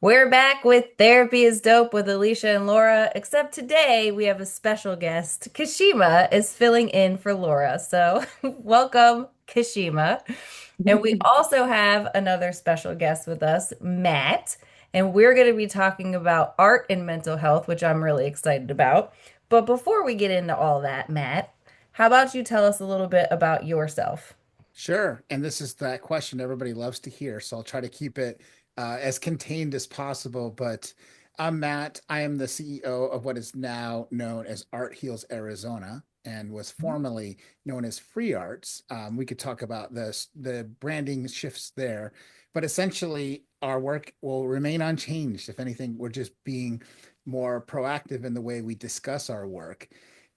We're back with Therapy is Dope with Alicia and Laura, except today we have a special guest. Kashima is filling in for Laura. So, welcome, Kashima. And we also have another special guest with us, Matt. And we're going to be talking about art and mental health, which I'm really excited about. But before we get into all that, Matt, how about you tell us a little bit about yourself? Sure. And this is that question everybody loves to hear. So I'll try to keep it as contained as possible. But I'm Matt. I am the CEO of what is now known as Art Heals Arizona and was formerly known as Free Arts. We could talk about the branding shifts there. But essentially, our work will remain unchanged. If anything, we're just being more proactive in the way we discuss our work.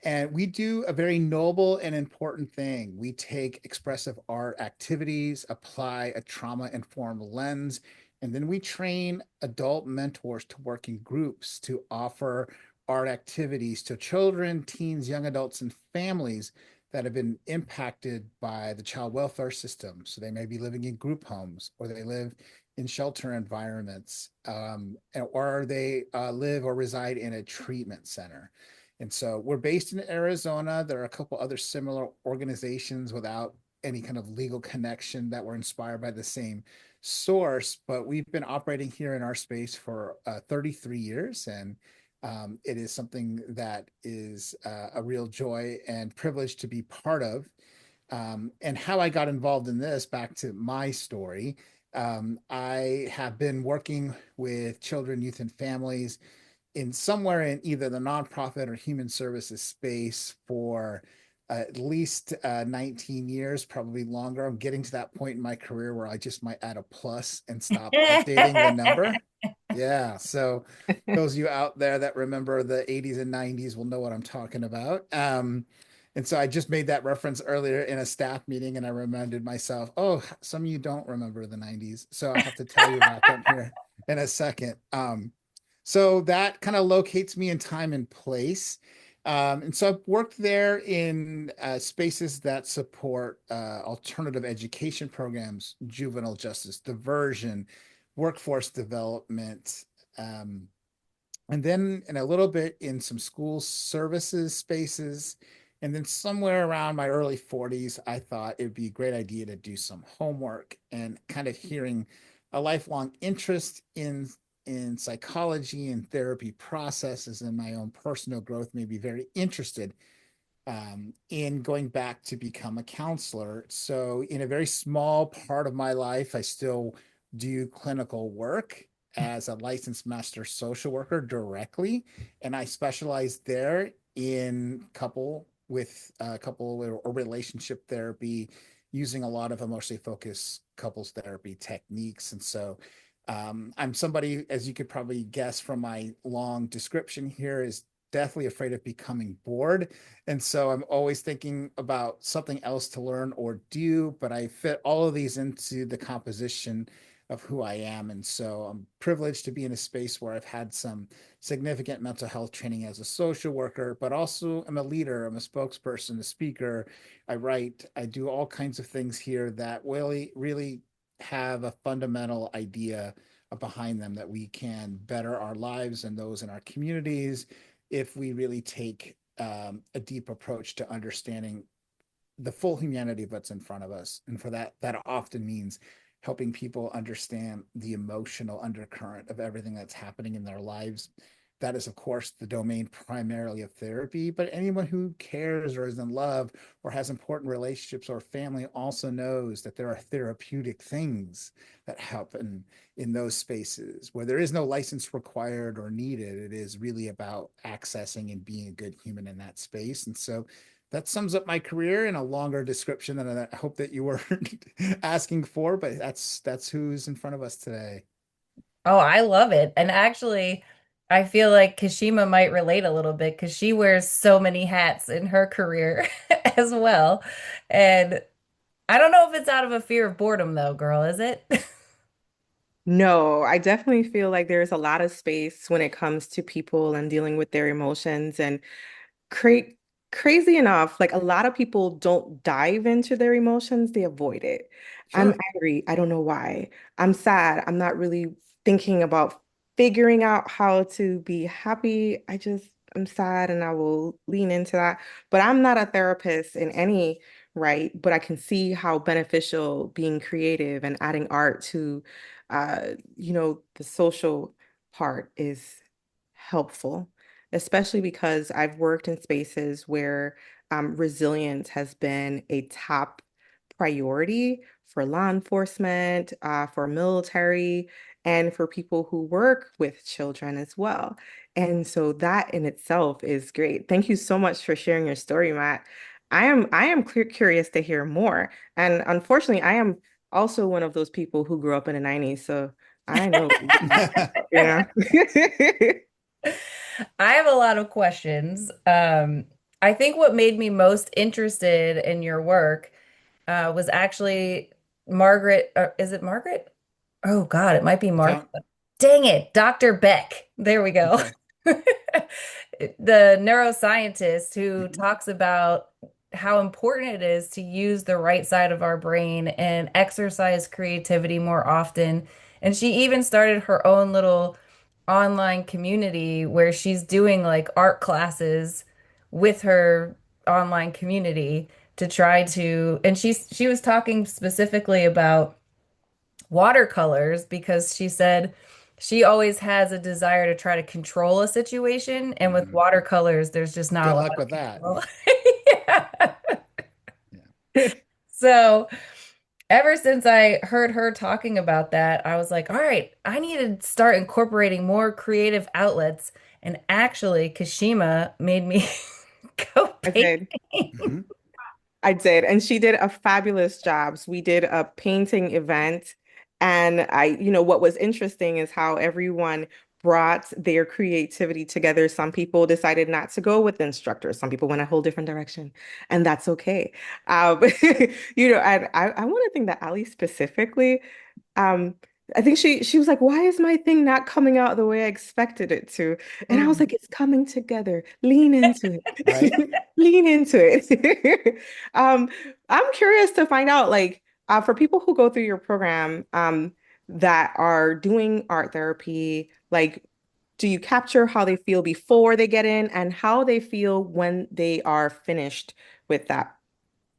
And we do a very noble and important thing. We take expressive art activities, apply a trauma informed lens, and then we train adult mentors to work in groups to offer art activities to children, teens, young adults, and families that have been impacted by the child welfare system. So they may be living in group homes or they live in shelter environments, or they live or reside in a treatment center. And so we're based in Arizona. There are a couple other similar organizations without any kind of legal connection that were inspired by the same source, but we've been operating here in our space for 33 years. And it is something that is a real joy and privilege to be part of. And how I got involved in this, back to my story, I have been working with children, youth, and families in somewhere in either the nonprofit or human services space for at least 19 years, probably longer. I'm getting to that point in my career where I just might add a plus and stop updating the number. Yeah. So those of you out there that remember the 80s and 90s will know what I'm talking about. And so I just made that reference earlier in a staff meeting and I reminded myself, oh, some of you don't remember the 90s. So I'll have to tell you about them here in a second. So that kind of locates me in time and place. And so I've worked there in spaces that support alternative education programs, juvenile justice, diversion, workforce development, um, and then in a little bit in some school services spaces. And then somewhere around my early 40s, I thought it would be a great idea to do some homework and kind of hearing a lifelong interest in psychology and therapy processes and my own personal growth made me very interested in going back to become a counselor. So, in a very small part of my life, I still do clinical work as a licensed master social worker directly, and I specialize there in couple or relationship therapy using a lot of emotionally focused couples therapy techniques. And so I'm somebody, as you could probably guess from my long description here, is deathly afraid of becoming bored. And so I'm always thinking about something else to learn or do, but I fit all of these into the composition of who I am. And so I'm privileged to be in a space where I've had some significant mental health training as a social worker, but also I'm a leader, I'm a spokesperson, a speaker. I write, I do all kinds of things here that really have a fundamental idea behind them that we can better our lives and those in our communities if we really take a deep approach to understanding the full humanity of what's in front of us. And for that, that often means helping people understand the emotional undercurrent of everything that's happening in their lives. That is, of course, the domain primarily of therapy, but anyone who cares or is in love or has important relationships or family also knows that there are therapeutic things that happen in those spaces where there is no license required or needed. It is really about accessing and being a good human in that space. And so that sums up my career in a longer description than I hope that you were asking for, but that's who's in front of us today. Oh, I love it. And actually, I feel like Kashima might relate a little bit because she wears so many hats in her career as well. And I don't know if it's out of a fear of boredom, though, girl, is it? No, I definitely feel like there's a lot of space when it comes to people and dealing with their emotions. And cra crazy enough, like a lot of people don't dive into their emotions, they avoid it. I'm Sure. angry, I don't know why. I'm sad, I'm not really thinking about figuring out how to be happy. I'm sad and I will lean into that. But I'm not a therapist in any right, but I can see how beneficial being creative and adding art to, the social part is helpful, especially because I've worked in spaces where resilience has been a top priority for law enforcement, for military, and for people who work with children as well. And so that in itself is great. Thank you so much for sharing your story, Matt. I am curious to hear more. And unfortunately, I am also one of those people who grew up in the 90s, so I know, you know. I have a lot of questions. I think what made me most interested in your work was actually Margaret. Is it Margaret? Oh God, it might be Martha. Found, Dang it, Dr. Beck. There we go. okay. The neuroscientist who Mhm. talks about how important it is to use the right side of our brain and exercise creativity more often. And she even started her own little online community where she's doing like art classes with her online community to try to, and she was talking specifically about watercolors because she said she always has a desire to try to control a situation, and with Mhm. watercolors, there's just not a Good lot luck of with that. control. Yeah. Yeah. So ever since I heard her talking about that, I was like, all right, I need to start incorporating more creative outlets. And actually, Kashima made me go I paint. did. Mhm. I did. And she did a fabulous job. So we did a painting event. And what was interesting is how everyone brought their creativity together. Some people decided not to go with instructors. Some people went a whole different direction, and that's okay. And I want to think that Ali specifically, um, I think she was like, "Why is my thing not coming out the way I expected it to?" And I was Mm. like, "It's coming together. Lean into Right? it. Lean into it." Um, I'm curious to find out, like, for people who go through your program, that are doing art therapy, like, do you capture how they feel before they get in and how they feel when they are finished with that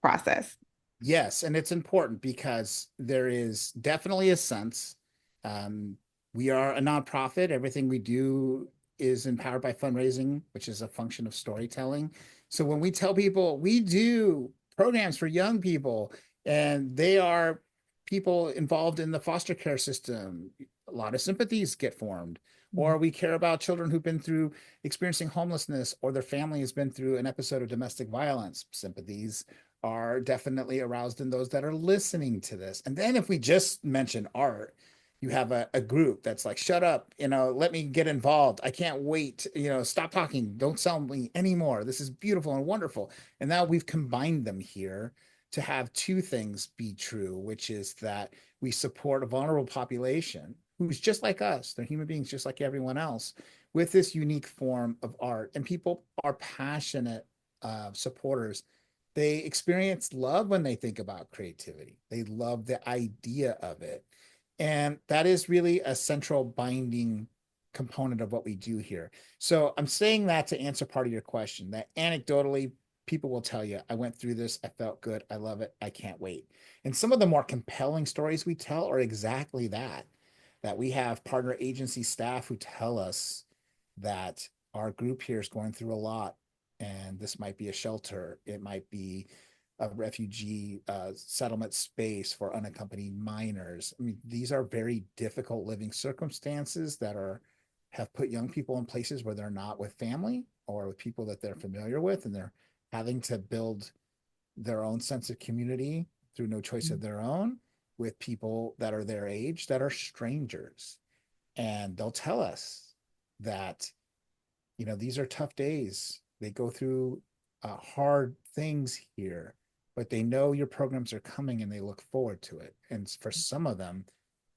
process? Yes, and it's important because there is definitely a sense. Um, we are a nonprofit. Everything we do is empowered by fundraising, which is a function of storytelling. So when we tell people we do programs for young people and they are people involved in the foster care system, a lot of sympathies get formed. Or we care about children who've been through experiencing homelessness or their family has been through an episode of domestic violence, sympathies are definitely aroused in those that are listening to this. And then if we just mention art, you have a group that's like, shut up, let me get involved. I can't wait, stop talking. Don't sell me anymore. This is beautiful and wonderful. And now we've combined them here to have two things be true, which is that we support a vulnerable population who's just like us. They're human beings just like everyone else with this unique form of art. And people are passionate supporters. They experience love when they think about creativity. They love the idea of it. And that is really a central binding component of what we do here. So I'm saying that to answer part of your question, that anecdotally, people will tell you, I went through this, I felt good, I love it, I can't wait. And some of the more compelling stories we tell are exactly that we have partner agency staff who tell us that our group here is going through a lot, and this might be a shelter, it might be a refugee settlement space for unaccompanied minors. I mean, these are very difficult living circumstances that are have put young people in places where they're not with family or with people that they're familiar with, and they're having to build their own sense of community through no choice of their own with people that are their age that are strangers. And they'll tell us that these are tough days. They go through hard things here, but they know your programs are coming and they look forward to it. And for some of them,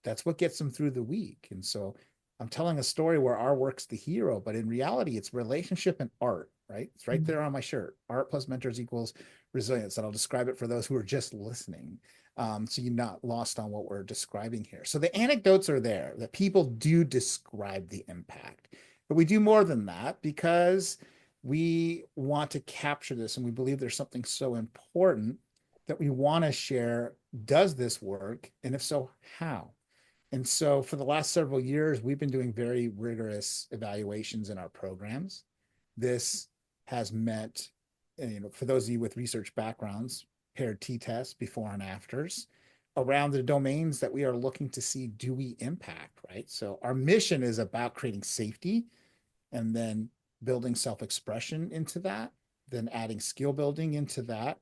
that's what gets them through the week. And so I'm telling a story where our work's the hero, but in reality, it's relationship and art, right? It's right there on my shirt. Art plus mentors equals resilience. And I'll describe it for those who are just listening. So you're not lost on what we're describing here. So the anecdotes are there that people do describe the impact, but we do more than that because we want to capture this and we believe there's something so important that we want to share. Does this work? And if so, how? And so for the last several years, we've been doing very rigorous evaluations in our programs. This has meant, for those of you with research backgrounds, paired t-tests before and afters around the domains that we are looking to see, do we impact, right? So our mission is about creating safety and then building self-expression into that, then adding skill building into that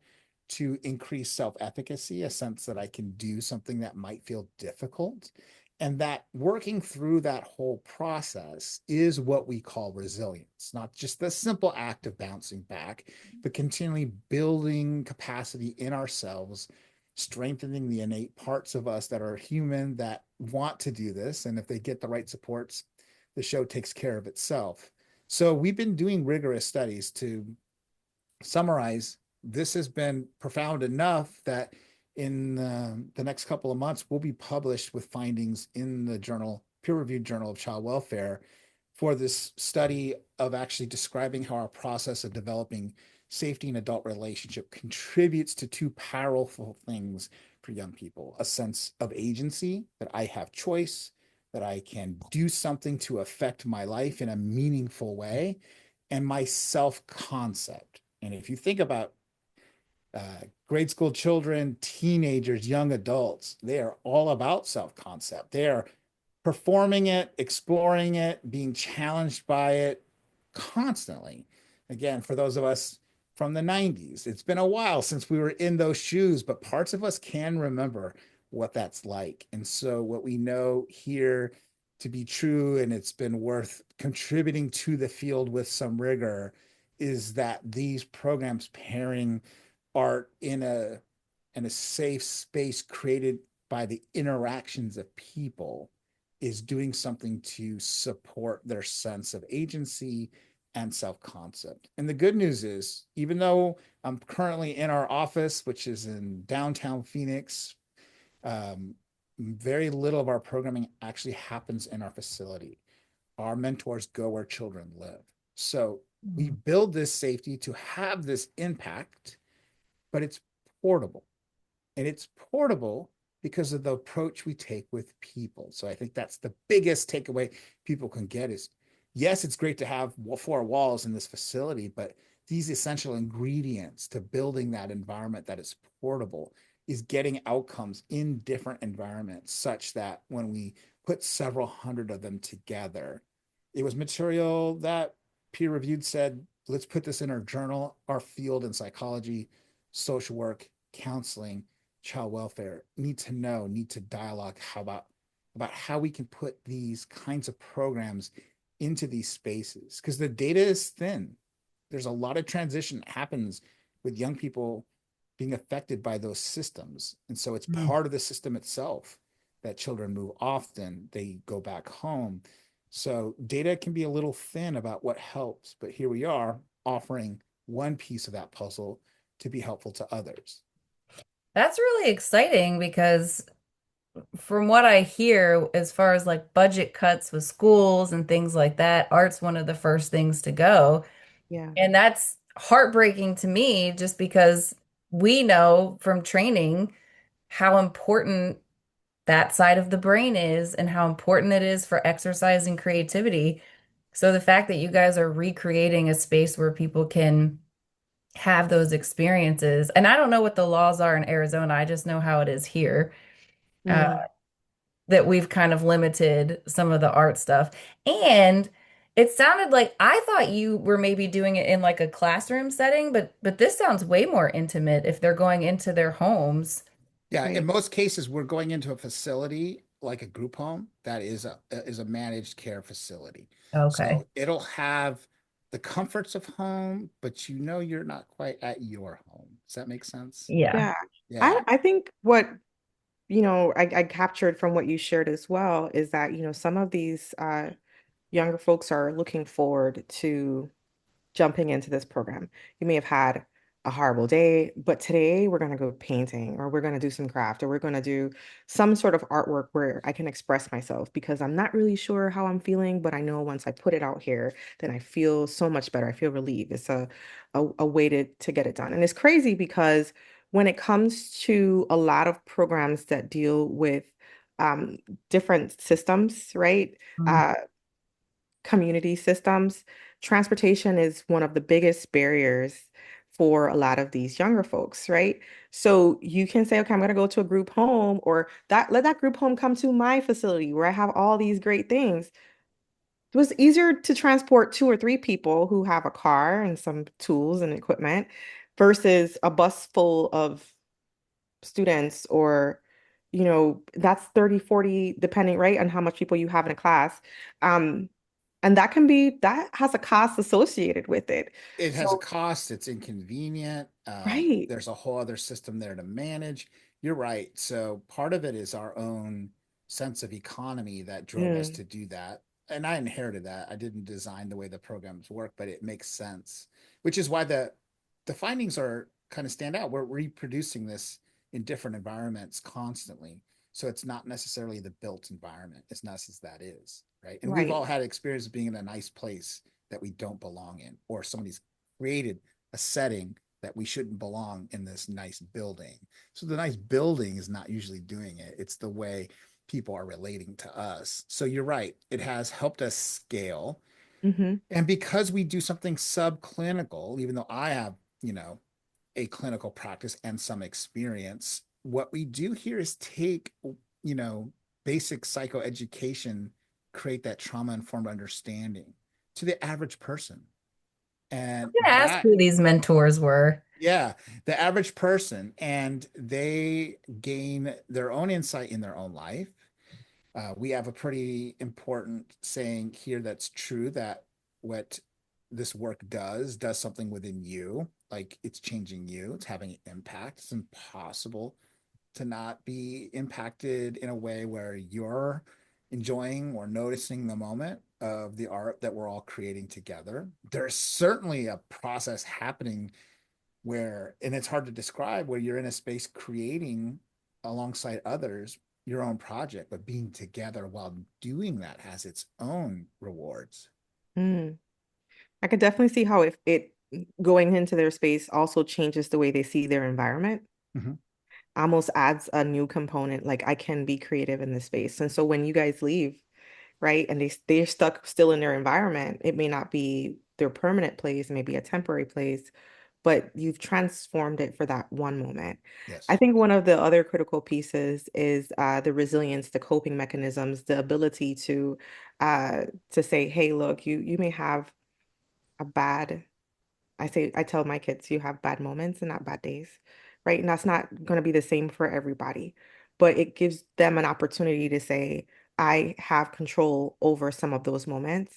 to increase self-efficacy, a sense that I can do something that might feel difficult. And that working through that whole process is what we call resilience, not just the simple act of bouncing back, but continually building capacity in ourselves, strengthening the innate parts of us that are human that want to do this. And if they get the right supports, the show takes care of itself. So we've been doing rigorous studies to summarize. This has been profound enough that in the next couple of months, we'll be published with findings in the journal, peer-reviewed Journal of Child Welfare, for this study of actually describing how our process of developing safety and adult relationship contributes to two powerful things for young people: a sense of agency, that I have choice, that I can do something to affect my life in a meaningful way, and my self concept. And if you think about grade school children, teenagers, young adults, they are all about self concept. They are performing it, exploring it, being challenged by it constantly. Again, for those of us from the 90s, it's been a while since we were in those shoes, but parts of us can remember what that's like. And so, what we know here to be true, and it's been worth contributing to the field with some rigor, is that these programs pairing art in a safe space created by the interactions of people is doing something to support their sense of agency and self-concept. And the good news is, even though I'm currently in our office, which is in downtown Phoenix, very little of our programming actually happens in our facility. Our mentors go where children live. So we build this safety to have this impact, but it's portable. And it's portable because of the approach we take with people. So I think that's the biggest takeaway people can get is, yes, it's great to have four walls in this facility, but these essential ingredients to building that environment that is portable is getting outcomes in different environments such that when we put several hundred of them together, it was material that peer reviewed said, let's put this in our journal. Our field in psychology, social work, counseling, child welfare need to know, need to dialogue about how we can put these kinds of programs into these spaces, because the data is thin. There's a lot of transition that happens with young people being affected by those systems. And so it's Mm. part of the system itself that children move often, they go back home. So data can be a little thin about what helps, but here we are offering one piece of that puzzle to be helpful to others. That's really exciting because from what I hear, as far as like budget cuts with schools and things like that, art's one of the first things to go. Yeah. And that's heartbreaking to me just because we know from training how important that side of the brain is and how important it is for exercise and creativity. So the fact that you guys are recreating a space where people can have those experiences, and I don't know what the laws are in Arizona, I just know how it is here. Uh, Mm. that we've kind of limited some of the art stuff. And it sounded like I thought you were maybe doing it in like a classroom setting, but this sounds way more intimate if they're going into their homes. Yeah, in Right. most cases, we're going into a facility like a group home that is a managed care facility. Okay. So it'll have the comforts of home, but you're not quite at your home. Does that make sense? Yeah. Yeah. Yeah. I think what, I captured from what you shared as well is that, some of these younger folks are looking forward to jumping into this program. You may have had a horrible day, but today we're going to go painting or we're going to do some craft or we're going to do some sort of artwork where I can express myself because I'm not really sure how I'm feeling, but I know once I put it out here, then I feel so much better. I feel relieved. It's a way to get it done. And it's crazy because when it comes to a lot of programs that deal with um, different systems, right? Mm. Uh, Community systems, transportation is one of the biggest barriers for a lot of these younger folks, right? So you can say, okay, I'm going to go to a group home or that let that group home come to my facility where I have all these great things. It was easier to transport two or three people who have a car and some tools and equipment versus a bus full of students or that's 30, 40, depending, right, on how much people you have in a class. Um, and that has a cost associated with it. It has a So, cost, it's inconvenient. right. There's a whole other system there to manage. You're right. So part of it is our own sense of economy that drove us Mm, to do that. And I inherited that. I didn't design the way the programs work, but it makes sense, which is why the findings are kind of stand out. We're reproducing this in different environments constantly. So it's not necessarily the built environment, as nice as that is, right? And we've right. all had experience of being in a nice place that we don't belong in, or somebody's created a setting that we shouldn't belong in this nice building. So the nice building is not usually doing it. It's the way people are relating to us. So you're right. It has helped us scale. Hmm. And because we do something subclinical, even though I have, a clinical practice and some experience, what we do here is take, you know, basic psychoeducation, create that trauma informed understanding to the average person. And I'm gonna ask that, who these mentors were. yeah, the average person, and they gain their own insight in their own life. We have a pretty important saying here that's true, that what this work does something within you, like it's changing you, it's having an impact. It's impossible to not be impacted in a way where you're enjoying or noticing the moment of the art that we're all creating together. There's certainly a process happening where, and it's hard to describe, where you're in a space creating alongside others your own project, but being together while doing that has its own rewards. Mm. I could definitely see how if it going into their space also changes the way they see their environment, Mm-hmm. almost adds a new component, like I can be creative in this space. And so when you guys leave, right? And they're stuck still in their environment. It may not be their permanent place, maybe a temporary place, but you've transformed it for that one moment. I Yes. think one of the other critical pieces is the resilience, the coping mechanisms, the ability to say, hey, look, you may have a bad I tell my kids you have bad moments and not bad days, right? And that's not going to be the same for everybody, but it gives them an opportunity to say, I have control over some of those moments.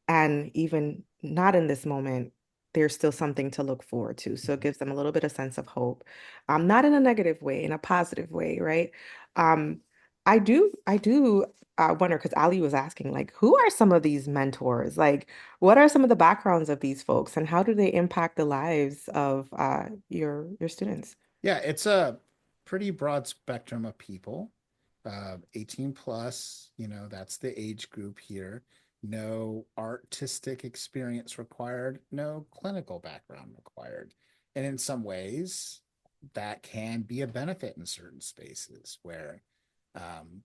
And even not in this moment, there's still something to look forward to. So it gives them a little bit of sense of hope. Not in a negative way, in a positive way, right? Um, I do wonder because Ali was asking, like, who are some of these mentors? Like, what are some of the backgrounds of these folks and how do they impact the lives of your students? Yeah, it's a pretty broad spectrum of people. 18 plus, that's the age group here. No artistic experience required, no clinical background required. And in some ways, that can be a benefit in certain spaces where um,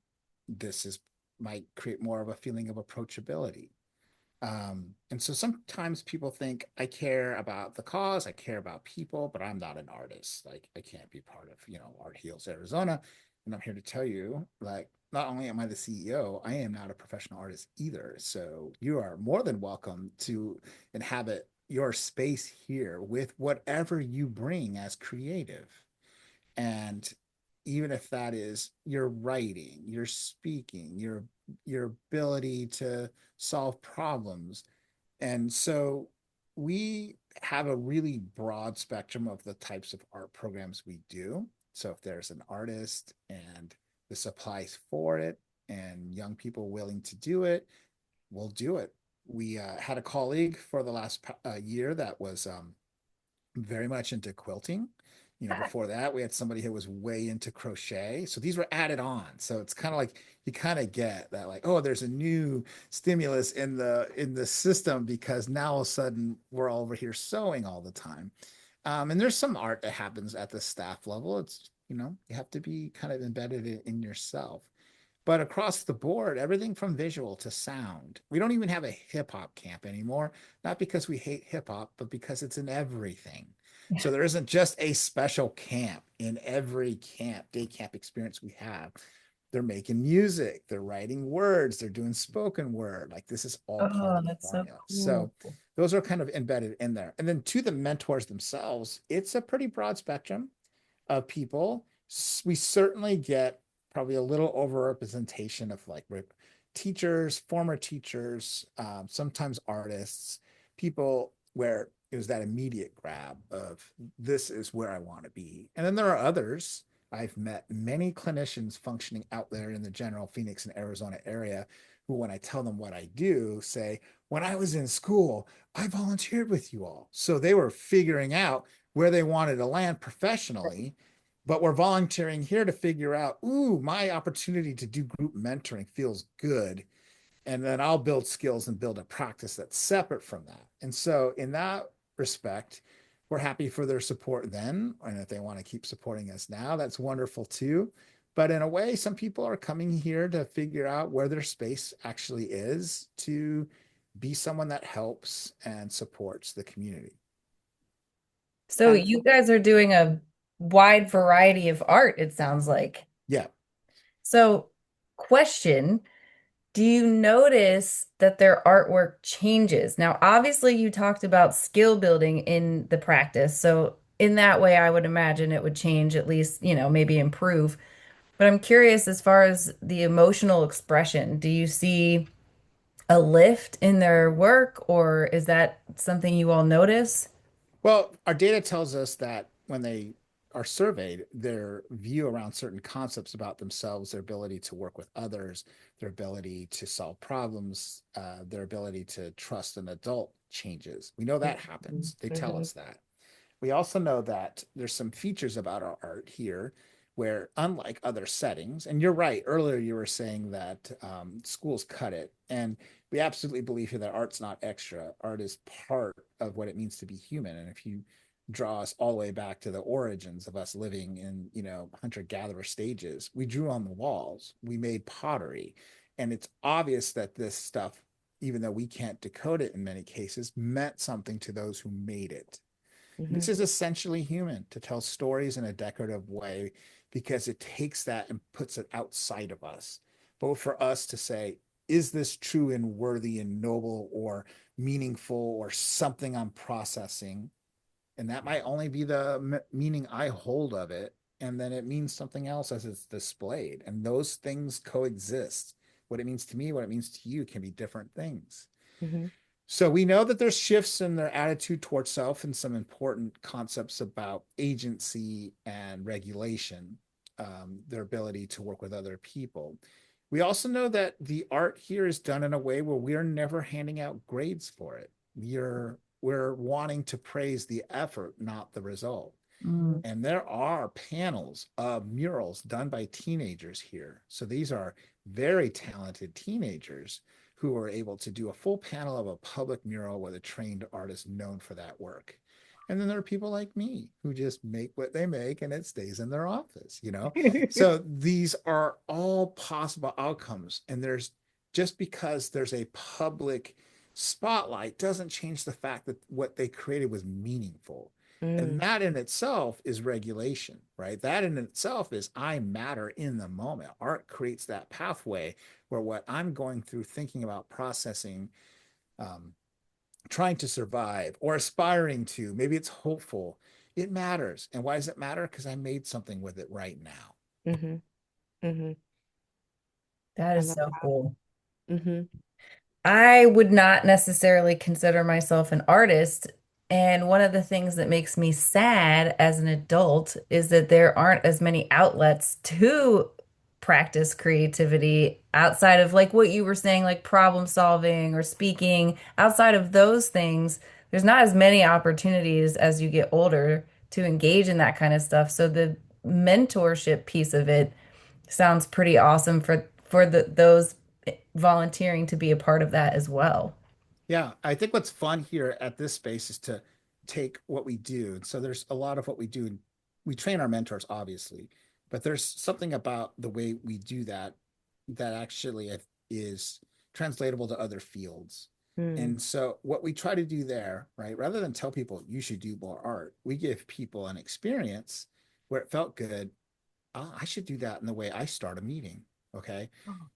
this is might create more of a feeling of approachability. And so sometimes people think I care about the cause, I care about people, but I'm not an artist. Like I can't be part of, Art Heals Arizona. And I'm here to tell you, like, not only am I the CEO, I am not a professional artist either. So you are more than welcome to inhabit your space here with whatever you bring as creative. And even if that is your writing, your speaking, your ability to solve problems. And so we have a really broad spectrum of the types of art programs we do. So if there's an artist and the supplies for it and young people willing to do it, we'll do it. We had a colleague for the last year that was very much into quilting. Before that, we had somebody who was way into crochet. So these were added on. So it's kind of like you kind of get that, like, oh, there's a new stimulus in the system because now all of a sudden we're all over here sewing all the time. And there's some art that happens at the staff level. It's, you have to be kind of embedded in yourself. But across the board, everything from visual to sound. We don't even have a hip hop camp anymore, not because we hate hip hop, but because it's in everything. So there isn't just a special camp in every day camp experience we have. They're making music, they're writing words, they're doing spoken word. Like this is all part Oh, of the that's so formula. cool. So those are kind of embedded in there. And then to the mentors themselves, it's a pretty broad spectrum of people. We certainly get probably a little overrepresentation of like teachers, former teachers, sometimes artists, people where it was that immediate grab of this is where I want to be. And then there are others. I've met many clinicians functioning out there in the general Phoenix and Arizona area who, when I tell them what I do, say, when I was in school, I volunteered with you all. So they were figuring out where they wanted to land professionally, but we're volunteering here to figure out, ooh, my opportunity to do group mentoring feels good. And then I'll build skills and build a practice that's separate from that. And so, in that respect, we're happy for their support then. And if they want to keep supporting us now, that's wonderful too. But in a way, some people are coming here to figure out where their space actually is to be someone that helps and supports the community. So I you guys are doing a wide variety of art, it sounds like. Yeah. So, question, do you notice that their artwork changes? Now, obviously, you talked about skill building in the practice. So, in that way, I would imagine it would change, at least, maybe improve. But I'm curious as far as the emotional expression, do you see a lift in their work, or is that something you all notice? Well, our data tells us that when they are surveyed, their view around certain concepts about themselves, their ability to work with others, their ability to solve problems, their ability to trust an adult changes. We know that happens. They tell Mhm. us that. We also know that there's some features about our art here where, unlike other settings, and you're right, earlier you were saying that schools cut it. And we absolutely believe here that art's not extra. Art is part of what it means to be human. And if you draw us all the way back to the origins of us living in, hunter-gatherer stages, we drew on the walls, we made pottery. And it's obvious that this stuff, even though we can't decode it in many cases, meant something to those who made it. This Mhm. is essentially human to tell stories in a decorative way because it takes that and puts it outside of us. But for us to say, is this true and worthy and noble or meaningful or something I'm processing? And that might only be the meaning I hold of it. And then it means something else as it's displayed. And those things coexist. What it means to me, what it means to you can be different things. Mhm. So we know that there's shifts in their attitude towards self and some important concepts about agency and regulation, their ability to work with other people. We also know that the art here is done in a way where we are never handing out grades for it. We're wanting to praise the effort, not the result. Mm. And there are panels of murals done by teenagers here. So these are very talented teenagers who are able to do a full panel of a public mural with a trained artist known for that work. And then there are people like me who just make what they make and it stays in their office. So these are all possible outcomes. And there's just because there's a public spotlight doesn't change the fact that what they created was meaningful. And Mm. that in itself is regulation, right? That in itself is I matter in the moment. Art creates that pathway where what I'm going through, thinking about processing, um, trying to survive or aspiring to, maybe it's hopeful, it matters. And why does it matter? Because I made something with it right now. Mhm. Mhm. That I is love so cool. that. Mhm. I would not necessarily consider myself an artist. And one of the things that makes me sad as an adult is that there aren't as many outlets to practice creativity outside of like what you were saying, like problem solving or speaking. Outside of those things, there's not as many opportunities as you get older to engage in that kind of stuff. So the mentorship piece of it sounds pretty awesome for those volunteering to be a part of that as well. Yeah, I think what's fun here at this space is to take what we do. And so there's a lot of what we do. And we train our mentors, obviously, but there's something about the way we do that that actually is translatable to other fields. Mm, And so what we try to do there, right, rather than tell people you should do more art, we give people an experience where it felt good. Oh, I should do that in the way I start a meeting. Okay.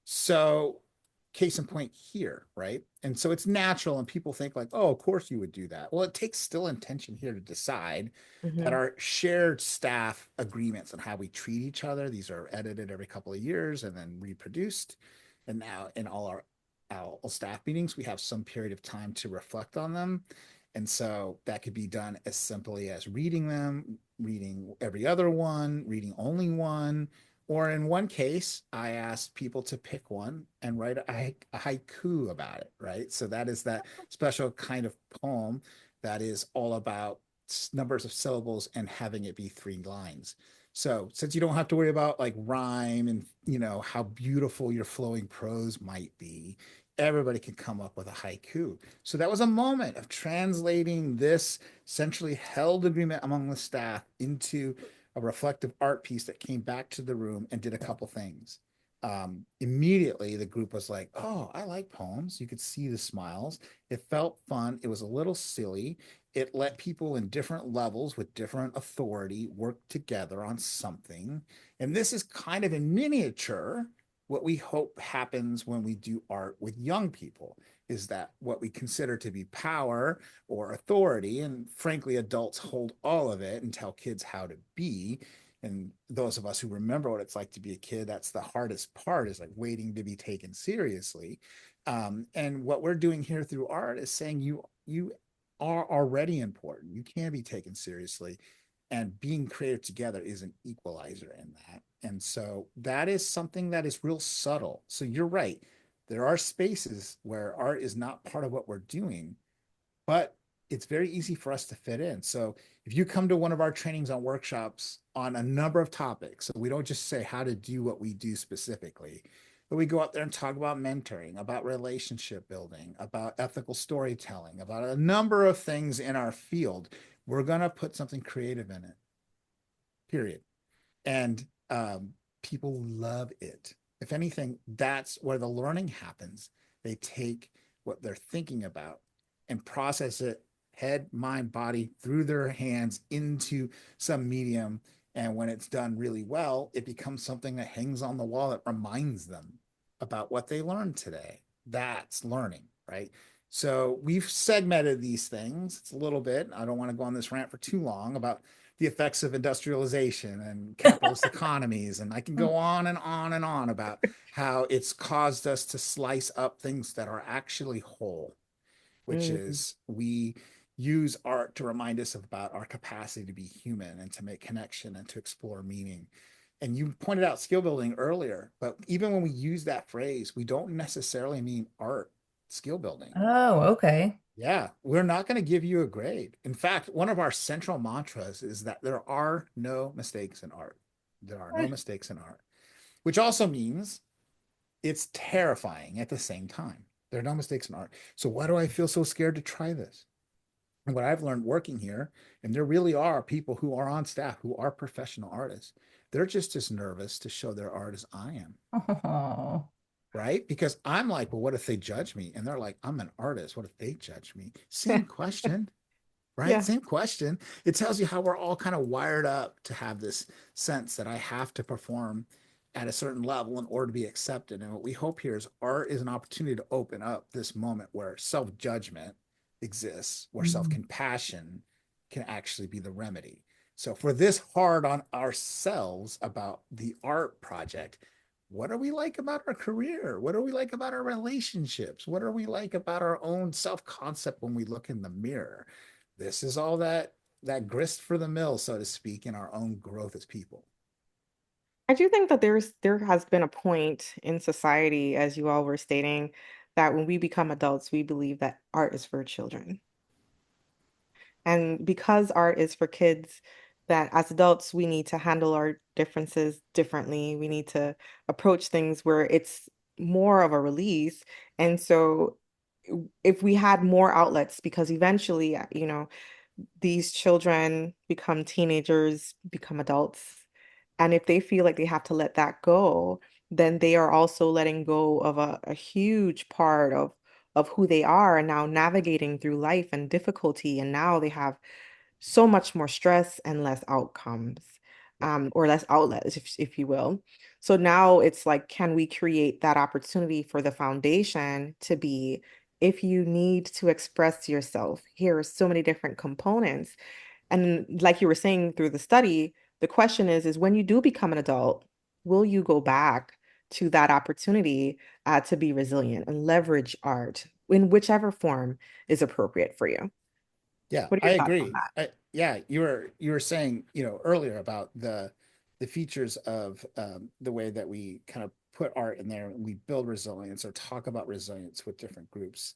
So, case in point here, right? And so it's natural, and people think, like, oh, of course you would do that. Well, it takes still intention here to decide that hmm our shared staff agreements on how we treat each other, these are edited every couple of years and then reproduced. And now in all staff meetings, we have some period of time to reflect on them. And so that could be done as simply as reading them, reading every other one, reading only one, or in one case, I asked people to pick one and write a haiku about it, right? So that is that special kind of poem that is all about numbers of syllables and having it be 3 lines. So since you don't have to worry about like rhyme and how beautiful your flowing prose might be, everybody can come up with a haiku. So that was a moment of translating this centrally held agreement among the staff into a reflective art piece that came back to the room and did a couple things. Immediately, the group was like, "Oh, I like poems." You could see the smiles. It felt fun. It was a little silly. It let people in different levels with different authority work together on something. And this is kind of in miniature what we hope happens when we do art with young people, is that what we consider to be power or authority, and frankly, adults hold all of it and tell kids how to be. And those of us who remember what it's like to be a kid, that's the hardest part, is like waiting to be taken seriously. And what we're doing here through art is saying you are already important. You can be taken seriously, and being creative together is an equalizer in that. And so that is something that is real subtle. So you're right. There are spaces where art is not part of what we're doing, but it's very easy for us to fit in. So if you come to one of our trainings on workshops on a number of topics, so we don't just say how to do what we do specifically, but we go out there and talk about mentoring, about relationship building, about ethical storytelling, about a number of things in our field, we're going to put something creative in it, period. And people love it. If anything, that's where the learning happens. They take what they're thinking about and process it head, mind, body through their hands into some medium. And when it's done really well, it becomes something that hangs on the wall that reminds them about what they learned today. That's learning, right? So we've segmented these things. It's a little bit, I don't want to go on this rant for too long about the effects of industrialization and capitalist economies. And I can go on and on and on about how it's caused us to slice up things that are actually whole, which mm. is we use art to remind us about our capacity to be human and to make connection and to explore meaning. And you pointed out skill building earlier, but even when we use that phrase, we don't necessarily mean art skill building. Oh, okay. Yeah, we're not going to give you a grade. In fact, one of our central mantras is that there are no mistakes in art. There are no mistakes in art, which also means it's terrifying at the same time. There are no mistakes in art. So why do I feel so scared to try this? And what I've learned working here, and there really are people who are on staff who are professional artists, they're just as nervous to show their art as I am, Oh. right? Because I'm like, well, what if they judge me? And they're like, I'm an artist. What if they judge me? Same question, right? Yeah. Same question. It tells you how we're all kind of wired up to have this sense that I have to perform at a certain level in order to be accepted. And what we hope here is art is an opportunity to open up this moment where self judgment exists, where self Mm. compassion can actually be the remedy. So, for this hard on ourselves about the art project, what are we like about our career? What are we like about our relationships? What are we like about our own self concept when we look in the mirror? This is all that grist for the mill, so to speak, in our own growth as people. I do think that there has been a point in society, as you all were stating, that when we become adults, we believe that art is for children. And because art is for kids, that as adults, we need to handle our differences differently. We need to approach things where it's more of a release. And so if we had more outlets, because eventually, these children become teenagers, become adults. And if they feel like they have to let that go, then they are also letting go of a huge part of who they are and now navigating through life and difficulty. And now they have so much more stress and less outcomes, or less outlets, if you will. So now it's like, can we create that opportunity for the foundation to be, if you need to express yourself, here are so many different components. And like you were saying through the study, the question is when you do become an adult, will you go back to that opportunity to be resilient and leverage art in whichever form is appropriate for you? Yeah, What are I your thoughts on agree. Yeah, you were saying, earlier about the features of the way that we kind of put art in there and we build resilience or talk about resilience with different groups.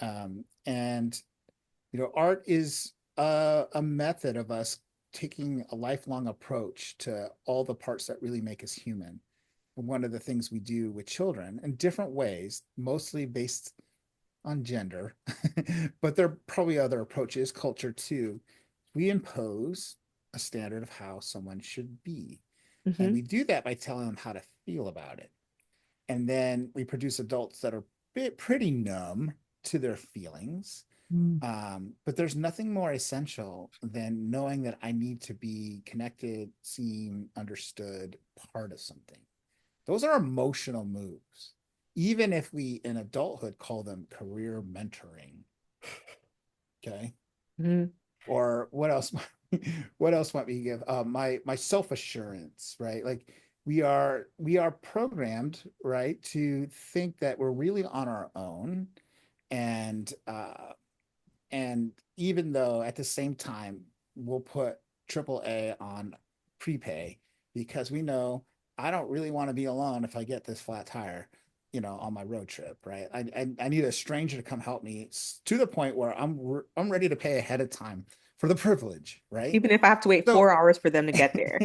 And art is a method of us taking a lifelong approach to all the parts that really make us human. And one of the things we do with children in different ways, mostly based on gender, but there are probably other approaches, culture too. We impose a standard of how someone should be. And that? we do that by telling them how to feel about it. And then we produce adults that are pretty numb to their feelings. Mm. But there's nothing more essential than knowing that I need to be connected, seen, understood, part of something. Those are emotional moves, even if we in adulthood call them career mentoring. Okay. Mhm. Or what else? What else might we give? My self assurance, right? Like we are programmed, right, to think that we're really on our own, and and even though at the same time we'll put AAA on prepay because we know I don't really want to be alone if I get this flat tire, on my road trip, right? I need a stranger to come help me to the point where I'm ready to pay ahead of time for the privilege, right? Even if I have to wait So 4 hours for them to get there.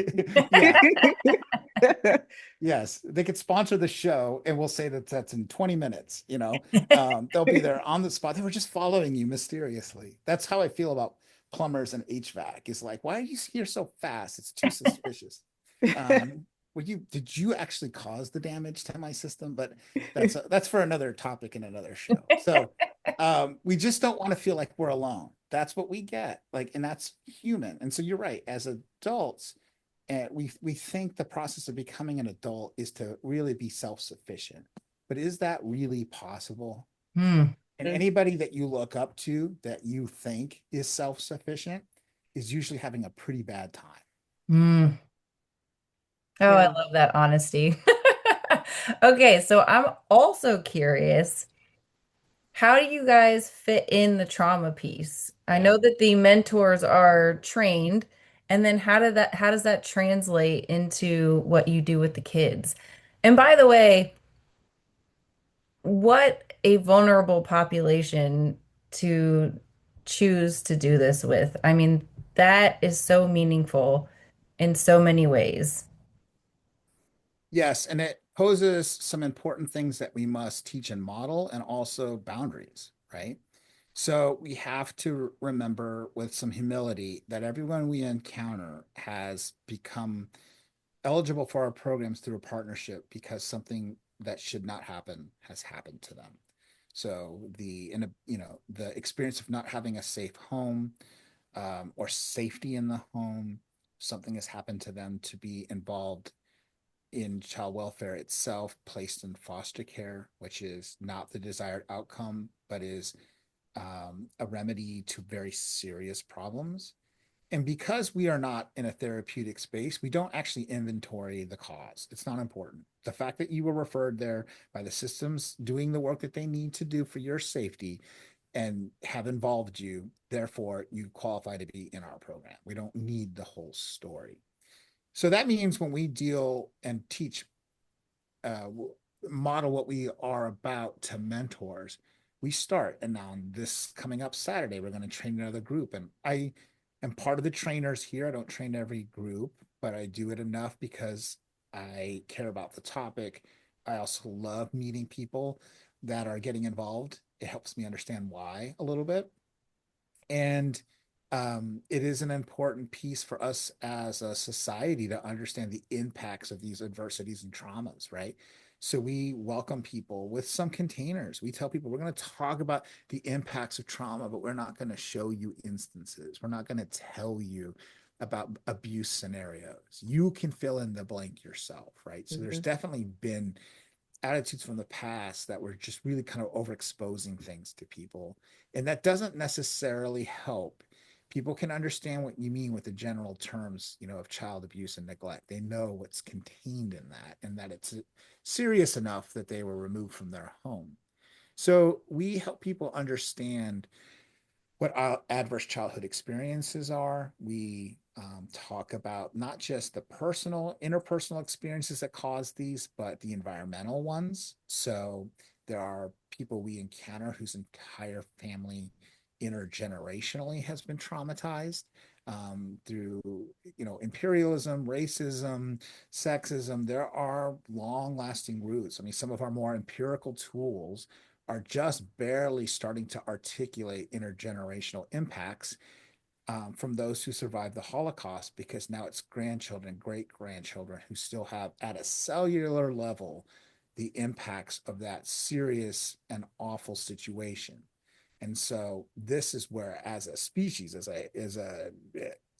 yeah, yes, they could sponsor the show and we'll say that that's in 20 minutes, they'll be there on the spot. They were just following you mysteriously. That's how I feel about plumbers and HVAC. Is like, why are you here so fast? It's too suspicious. Did you actually cause the damage to my system? But that's for another topic in another show. So we just don't want to feel like we're alone. That's what we get. Like, and that's human. And so you're right. As adults, and we think the process of becoming an adult is to really be self-sufficient. But is that really possible? Mm. And anybody that you look up to that you think is self-sufficient is usually having a pretty bad time. Mm. Oh, I Yeah. love that honesty. Okay, so I'm also curious, how do you guys fit in the trauma piece? I Yeah. know that the mentors are trained, and then how does that translate into what you do with the kids? And by the way, what a vulnerable population to choose to do this with. I mean, that is so meaningful in so many ways. Yes, and it poses some important things that we must teach and model and also boundaries, right? So we have to remember with some humility that everyone we encounter has become eligible for our programs through a partnership because something that should not happen has happened to them. So the experience of not having a safe home, or safety in the home, something has happened to them to be involved in child welfare itself, placed in foster care, which is not the desired outcome, but is a remedy to very serious problems. And because we are not in a therapeutic space, we don't actually inventory the cause. It's not important. The fact that you were referred there by the systems doing the work that they need to do for your safety and have involved you, therefore you qualify to be in our program. We don't need the whole story. So that means when we deal and teach, uh, model what we are about to mentors, we start. And now on this coming up Saturday, we're going to train another group. And I am part of the trainers here. I don't train every group, but I do it enough because I care about the topic. I also love meeting people that are getting involved. It helps me understand why a little bit. And it is an important piece for us as a society to understand the impacts of these adversities and traumas, right? So we welcome people with some containers. We tell people we're going to talk about the impacts of trauma, but we're not going to show you instances. We're not going to tell you about abuse scenarios. You can fill in the blank yourself, right? So there's Mhm. definitely been attitudes from the past that were just really kind of overexposing things to people. And that doesn't necessarily help. People can understand what you mean with the general terms, of child abuse and neglect. They know what's contained in that and that it's serious enough that they were removed from their home. So we help people understand what our adverse childhood experiences are. We talk about not just the personal, interpersonal experiences that cause these, but the environmental ones. So there are people we encounter whose entire family intergenerationally has been traumatized through, imperialism, racism, sexism. There are long-lasting roots. I mean, some of our more empirical tools are just barely starting to articulate intergenerational impacts from those who survived the Holocaust, because now it's grandchildren, great grandchildren who still have, at a cellular level, the impacts of that serious and awful situation. And so this is where, as a species,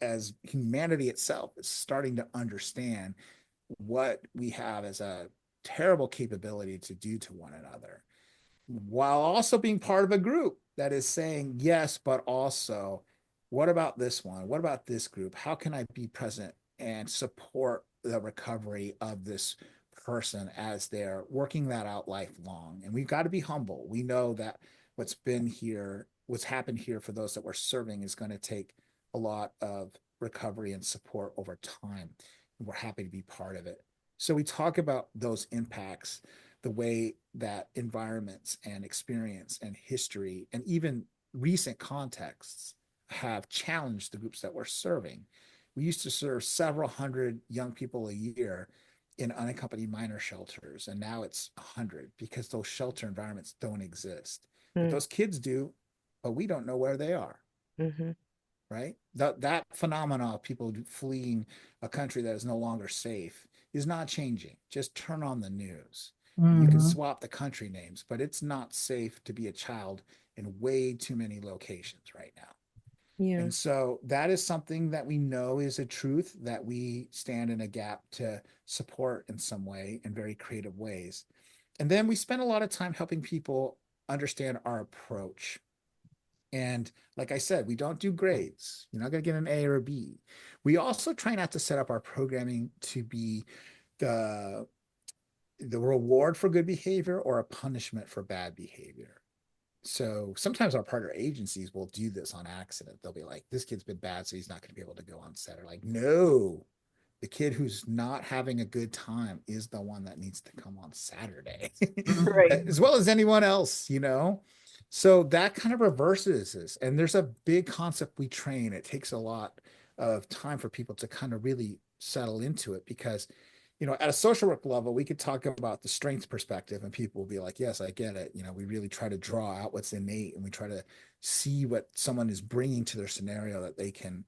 as humanity itself is starting to understand what we have as a terrible capability to do to one another, while also being part of a group that is saying yes, but also, what about this one? What about this group? How can I be present and support the recovery of this person as they're working that out lifelong? And we've got to be humble. We know that what's happened here for those that we're serving is going to take a lot of recovery and support over time. And we're happy to be part of it. So we talk about those impacts, the way that environments and experience and history and even recent contexts have challenged the groups that we're serving. We used to serve several hundred young people a year in unaccompanied minor shelters, and now it's 100 because those shelter environments don't exist. But Mm. those kids do, but we don't know where they are, Mhm. right? That phenomena of people fleeing a country that is no longer safe is not changing. Just turn on the news. You can Hmm. swap the country names, but it's not safe to be a child in way too many locations right now. Yeah. And so that is something that we know is a truth that we stand in a gap to support in some way, in very creative ways. And then we spend a lot of time helping people understand our approach. And like I said, we don't do grades. You're not going to get an A or a B. We also try not to set up our programming to be the the reward for good behavior or a punishment for bad behavior. So sometimes our partner agencies will do this on accident. They'll be like, this kid's been bad, so he's not going to be able to go on set. Or like, no, the kid who's not having a good time is the one that needs to come on Saturday, Right. as well as anyone else. So that kind of reverses this. And there's a big concept we train. It takes a lot of time for people to kind of really settle into it because at a social work level, we could talk about the strengths perspective and people will be like, yes, I get it. We really try to draw out what's innate and we try to see what someone is bringing to their scenario that they can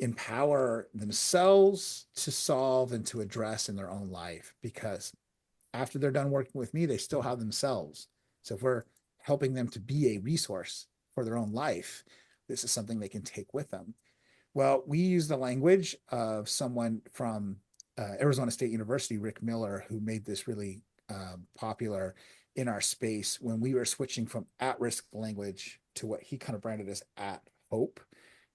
empower themselves to solve and to address in their own life. Because after they're done working with me, they still have themselves. So if we're helping them to be a resource for their own life, this is something they can take with them. Well, we use the language of someone from Arizona State University, Rick Miller, who made this really popular in our space when we were switching from at-risk language to what he kind of branded as at hope.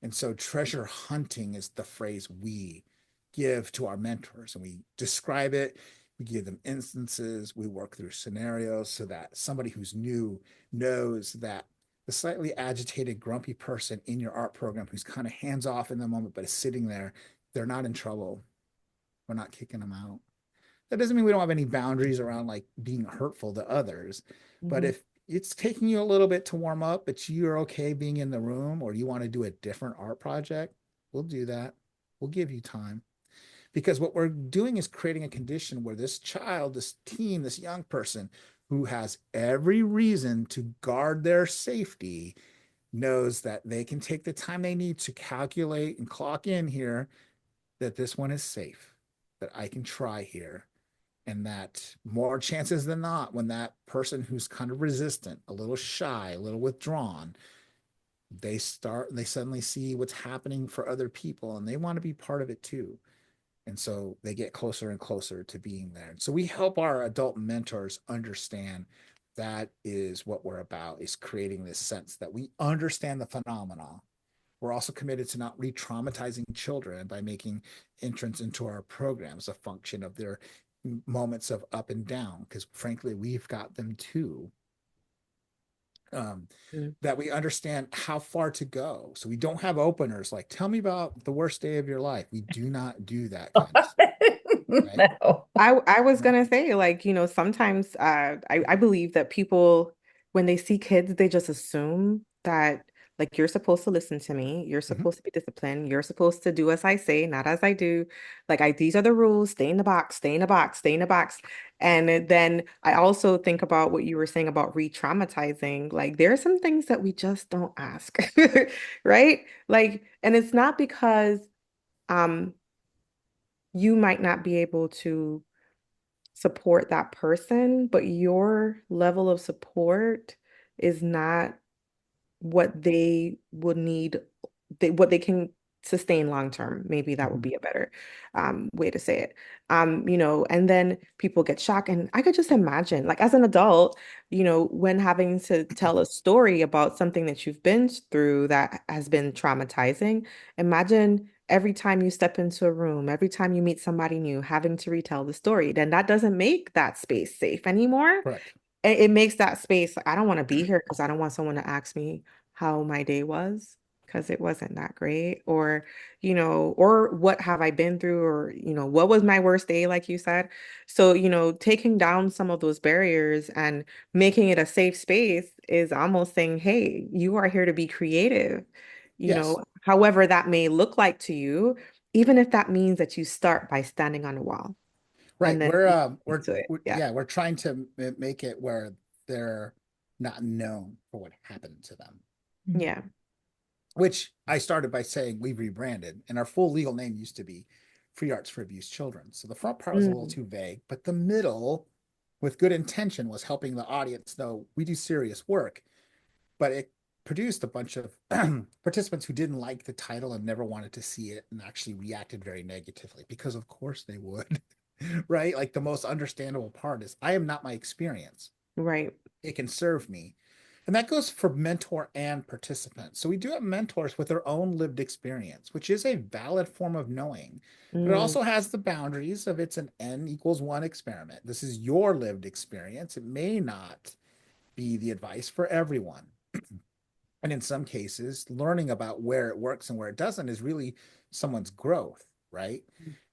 And so treasure hunting is the phrase we give to our mentors, and we describe it. We give them instances. We work through scenarios so that somebody who's new knows that the slightly agitated, grumpy person in your art program who's kind of hands off in the moment, but is sitting there, they're not in trouble. We're not kicking them out. That doesn't mean we don't have any boundaries around like being hurtful to others. But Mhm. if it's taking you a little bit to warm up, but you're okay being in the room, or you want to do a different art project, we'll do that. We'll give you time. Because what we're doing is creating a condition where this child, this teen, this young person who has every reason to guard their safety knows that they can take the time they need to calculate and clock in here, that this one is safe, that I can try here. And that more chances than not, when that person who's kind of resistant, a little shy, a little withdrawn, they suddenly see what's happening for other people and they want to be part of it too. And so they get closer and closer to being there. And so we help our adult mentors understand that is what we're about, is creating this sense that we understand the phenomena. We're also committed to not re-traumatizing children by making entrance into our programs a function of their moments of up and down, because frankly, we've got them too. Um, Mm. that we understand how far to go. So we don't have openers like, tell me about the worst day of your life. We do not do that kind of stuff, right? No. I was gonna say, like, sometimes I believe that people, when they see kids, they just assume that, like, you're supposed to listen to me, you're Mm-hmm. supposed to be disciplined, you're supposed to do as I say, not as I do. Like, these are the rules, stay in the box, stay in the box, stay in the box. And then I also think about what you were saying about re-traumatizing. Like, there are some things that we just don't ask, right? Like, and it's not because um you might not be able to support that person, but your level of support is not what they would need, what they can sustain long term. Maybe that would Mm-hmm. be a better way to say it. And then people get shocked. And I could just imagine, like, as an adult, when having to tell a story about something that you've been through that has been traumatizing, imagine every time you step into a room, every time you meet somebody new, having to retell the story, then that doesn't make that space safe anymore. Correct. It makes that space, like, I don't want to be here because I don't want someone to ask me how my day was because it wasn't that great, or or what have I been through, or what was my worst day, like you said. So taking down some of those barriers and making it a safe space is almost saying, hey, you are here to be creative, Yes. however that may look like to you, even if that means that you start by standing on a wall and Right. then to it. We're Yeah. yeah, we're trying to make it where they're not known for what happened to them. Yeah. Which I started by saying we've rebranded, and our full legal name used to be Free Arts for Abused Children. So the front part was a little Mm. too vague, but the middle, with good intention, was helping the audience know we do serious work. But it produced a bunch of participants who didn't like the title and never wanted to see it and actually reacted very negatively, because of course they would. Right? Like the most understandable part is I am not my experience. Right. It can serve me. And that goes for mentor and participant. So we do have mentors with their own lived experience, which is a valid form of knowing, but it Mm. also has the boundaries of it's an n equals one experiment. This is your lived experience. It may not be the advice for everyone. And in some cases, learning about where it works and where it doesn't is really someone's growth, right?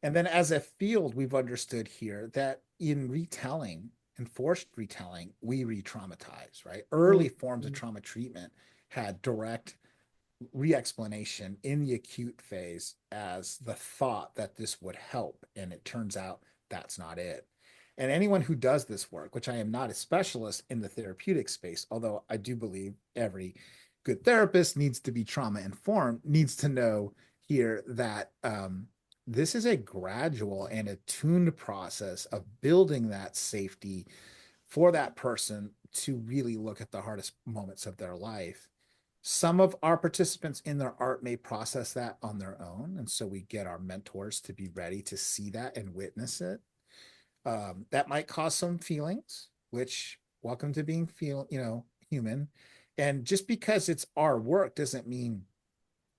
And then as a field, we've understood here that in retelling, enforced retelling, we re-traumatize, right? Early forms of Mm. trauma treatment had direct re-explanation in the acute phase as the thought that this would help, and it turns out that's not it. And anyone who does this work, which I am not a specialist in the therapeutic space, although I do believe every good therapist needs to be trauma informed, needs to know here that this is a gradual and attuned process of building that safety for that person to really look at the hardest moments of their life. Some of our participants in their art may process that on their own. And so we get our mentors to be ready to see that and witness it. That might cause some feelings, which welcome to being human. And just because it's our work doesn't mean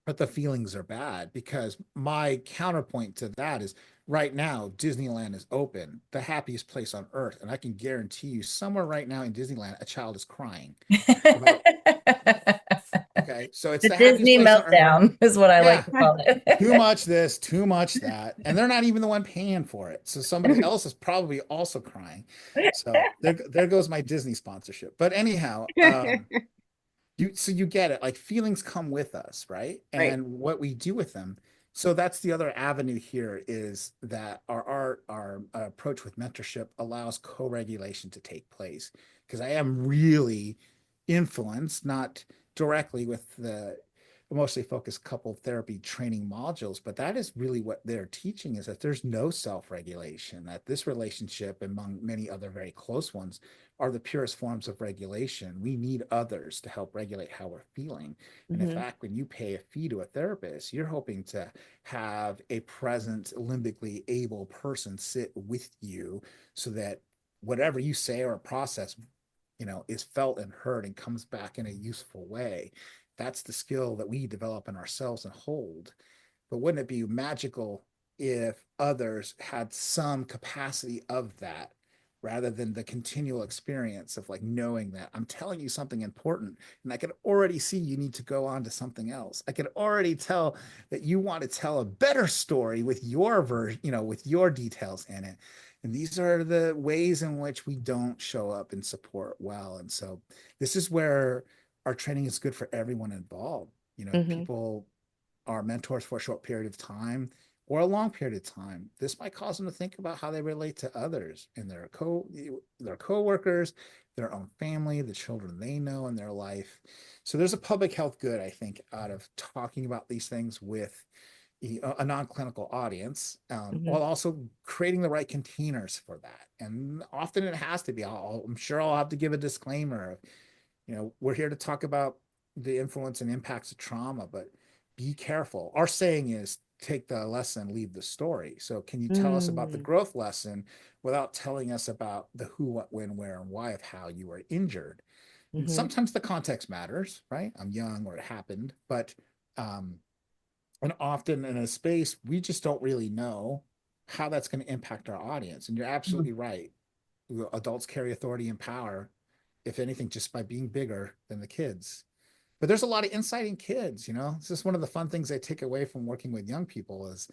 that the feelings are bad, because my counterpoint to that is right now Disneyland is open, the happiest place on earth, and I can guarantee you somewhere right now in Disneyland a child is crying about, okay, So it's The the happiest Disney place on earth. meltdown is what I like Yeah. to call Too it. much this, too much that. And they're not even the one paying for it. So somebody else is probably also crying. So there goes my Disney sponsorship. But anyhow, you get it, like feelings come with us, right? Right. And what we do with them. So that's the other avenue here, is that our approach with mentorship allows co-regulation to take place, because I am really influenced, not directly with the emotionally focused couple therapy training modules, but that is really what they're teaching, is that there's no self-regulation, that this relationship, among many other very close ones, are the purest forms of regulation. We need others to help regulate how we're feeling. And in Hmm. fact, when you pay a fee to a therapist, you're hoping to have a present, limbically able person sit with you, so that whatever you say or process, is felt and heard and comes back in a useful way. That's the skill that we develop in ourselves and hold. But wouldn't it be magical if others had some capacity of that, rather than the continual experience of like knowing that I'm telling you something important and I can already see you need to go on to something else. I can already tell that you want to tell a better story with your version, with your details in it. And these are the ways in which we don't show up and support well. And so this is where our training is good for everyone involved. Hmm. People are mentors for a short period of time or a long period of time. This might cause them to think about how they relate to others and their coworkers, their own family, the children they know in their life. So there's a public health good, I think, out of talking about these things with a non-clinical audience, Hmm. while also creating the right containers for that. And often it has to be. I'm sure I'll have to give a disclaimer of, we're here to talk about the influence and impacts of trauma, but be careful. Our saying is take the lesson, leave the story. So can you tell us about the Mm. growth lesson without telling us about the who, what, when, where, and why of how you were injured? And Hmm. sometimes the context matters, right? I'm young or it happened, but um, and often in a space, we just don't really know how that's going to impact our audience. And you're absolutely right. Adults carry authority and power, if anything, just by being bigger than the kids. But there's a lot of insight in kids. It's just one of the fun things I take away from working with young people is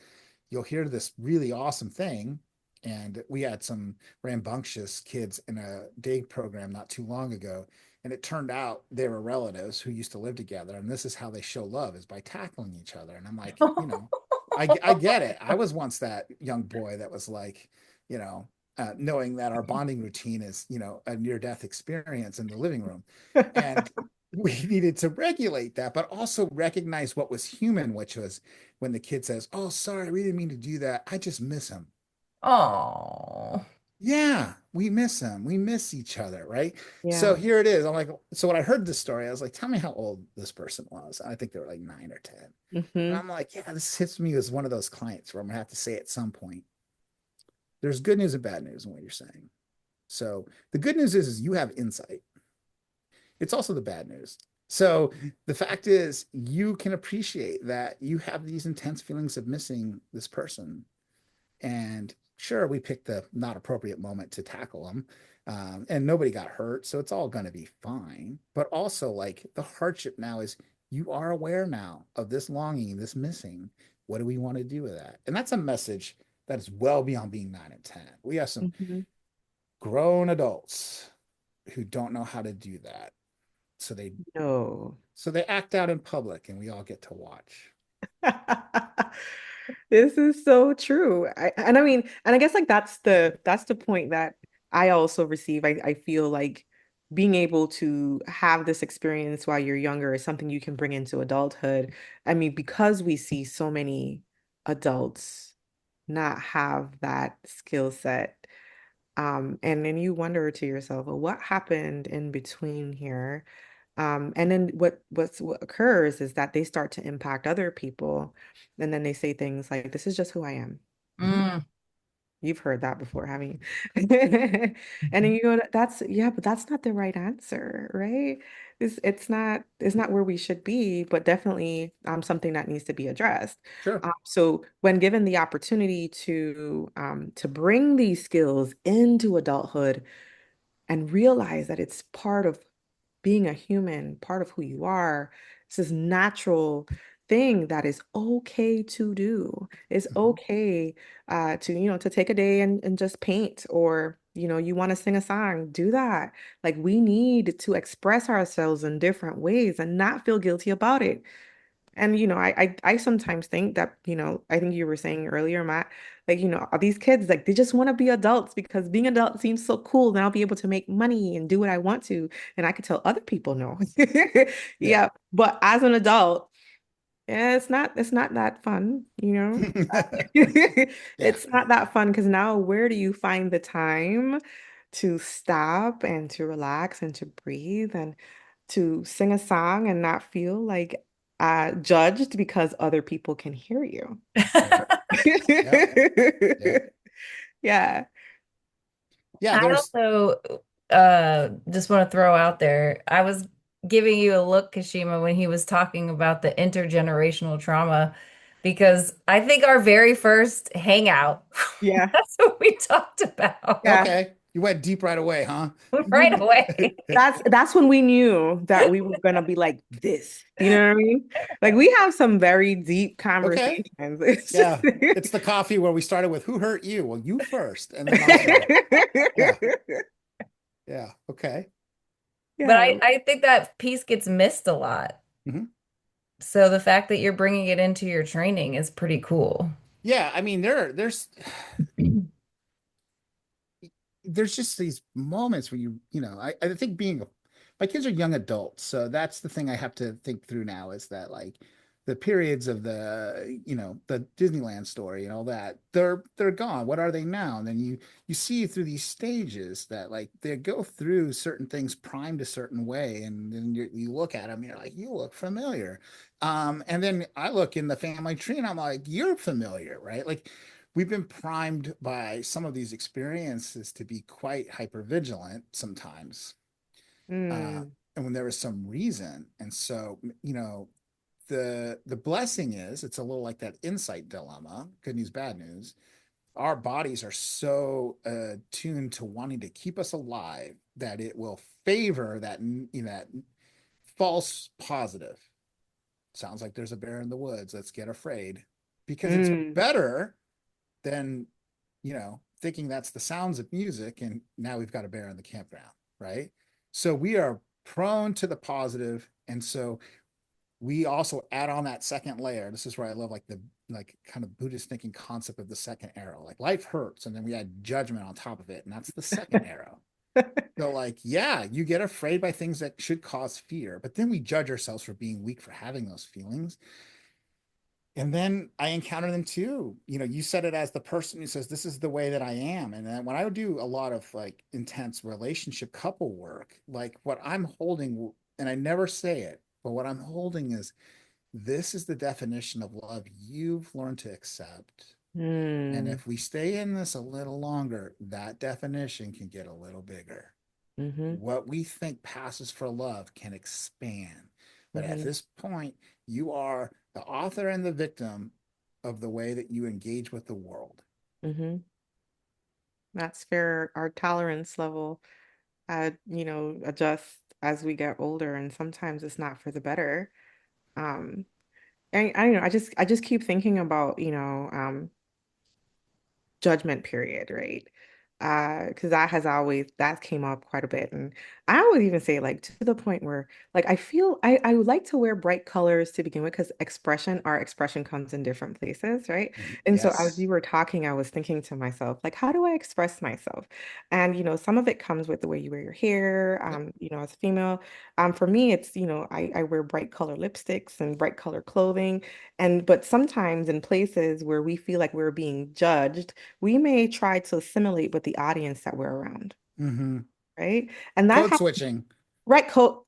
you'll hear this really awesome thing. And we had some rambunctious kids in a day program not too long ago. And it turned out they were relatives who used to live together. And this is how they show love, is by tackling each other. And I'm like, I get it. I was once that young boy that was like, knowing that our bonding routine is, a near death experience in the living room. And we needed to regulate that, but also recognize what was human, which was when the kid says, "Oh, sorry, we didn't mean to do that. I just miss him." Oh. Yeah, we miss him. We miss each other, right? So Yeah. here it is. I'm like, so when I heard this story, I was like, tell me how old this person was. I think they were like 9 or 10. And Hmm. I'm like, yeah, this hits me as one of those clients where I'm gonna have to say at some point, there's good news and bad news in what you're saying. So the good news is you have insight. It's also the bad news. So the fact is, you can appreciate that you have these intense feelings of missing this person. And sure, we picked the not appropriate moment to tackle them. And nobody got hurt. So it's all going to be fine. But also, like, the hardship now is you are aware now of this longing, this missing. What do we want to do with that? And that's a message that is well beyond being 9 and 10. We have some Hmm. grown adults who don't know how to do that. So they No. So they act out in public and we all get to watch. This is so true. And I mean, and I guess like that's the point that I also receive. I feel like being able to have this experience while you're younger is something you can bring into adulthood. I mean, because we see so many adults not have that skill set. And then you wonder to yourself, well, what happened in between here? And then what occurs is that they start to impact other people, and then they say things like, "This is just who I am." Mhm. Mm. You've heard that before, haven't you? And then you go, "That's yeah, but that's not the right answer, right? It's not where we should be, but definitely something that needs to be addressed." Sure. So when given the opportunity to bring these skills into adulthood and realize that it's part of being a human, part of who you are, It's this natural thing that is okay to do. It's Mhm. okay to, to take a day and just paint, or, you want to sing a song, do that. Like, we need to express ourselves in different ways and not feel guilty about it. And I sometimes think that, I think you were saying earlier, Matt, like, these kids, like, they just want to be adults because being adult seems so cool. Then I'll be able to make money and do what I want to. And I could tell other people no. Yeah. Yeah. But as an adult, yeah, it's not that fun. Yeah. It's not that fun because now where do you find the time to stop and to relax and to breathe and to sing a song and not feel like judged because other people can hear you. Right. Yep. Yep. Yeah. Yeah. I There's also just want to throw out there, I was giving you a look, Kashima, when he was talking about the intergenerational trauma, because I think our very first hangout, Yeah. that's what we talked about Yeah. okay. You went deep right away, huh? right away. That's when we knew that we were gonna be like this. You know what I mean? Like, we have some very deep Okay. conversations. It's just Yeah. It's the coffee where we started with who hurt you? Well, you first, and then I'll go. Yeah. Yeah. Okay. But Yeah. I think that piece gets missed a lot. Mhm. So the fact that you're bringing it into your training is pretty cool. Yeah. I mean, there's just these moments where I think my kids are young adults, so that's the thing I have to think through now is that like the periods of the Disneyland story and all that, they're gone. What are they now? And then you see through these stages that like they go through certain things primed a certain way, and then you look at them, you're like, you look familiar. And then I look in the family tree and I'm like, you're familiar, right? Like we've been primed by some of these experiences to be quite hypervigilant sometimes, uh, Mm, and when there is some reason. And so, the blessing is it's a little like that insight dilemma, good news, bad news. Our bodies are so tuned to wanting to keep us alive that it will favor that false positive. Sounds like there's a bear in the woods. Let's get afraid because it's mm, better than thinking that's the sounds of music and now we've got a bear in the campground, right? So we are prone to the positive, and so we also add on that second layer. This is where I love like the like kind of Buddhist thinking concept of the second arrow. Like life hurts, and then we add judgment on top of it, and that's the second arrow. So like, yeah, you get afraid by things that should cause fear, but then we judge ourselves for being weak for having those feelings. And then I encounter them too. You said it as the person who says, this is the way that I am. And then when I would do a lot of like intense relationship couple work, like what I'm holding, and I never say it, but what I'm holding is this is the definition of love you've learned to accept. And mm, if we stay in this a little longer, that definition can get a little bigger. mm-hmm, What we think passes for love can expand. But at mm-hmm, this point, you are the author and the victim of the way that you engage with the world. mm-hmm. That's fair. Our tolerance level, adjusts as we get older, and sometimes it's not for the better. Um, and I don't know, I just keep thinking about, judgment period, right? Because that came up quite a bit. And I would even say, like, to the point where, like, I feel I would like to wear bright colors to begin with because our expression comes in different places, right? And so as you Yes. were talking, I was thinking to myself, like, how do I express myself? And some of it comes with the way you wear your hair, Yep. as a female. For me, it's, I wear bright color lipsticks and bright color clothing. But sometimes in places where we feel like we're being judged, we may try to assimilate with the audience that we're around, Mm-hmm. right? And that Code has switching. right code.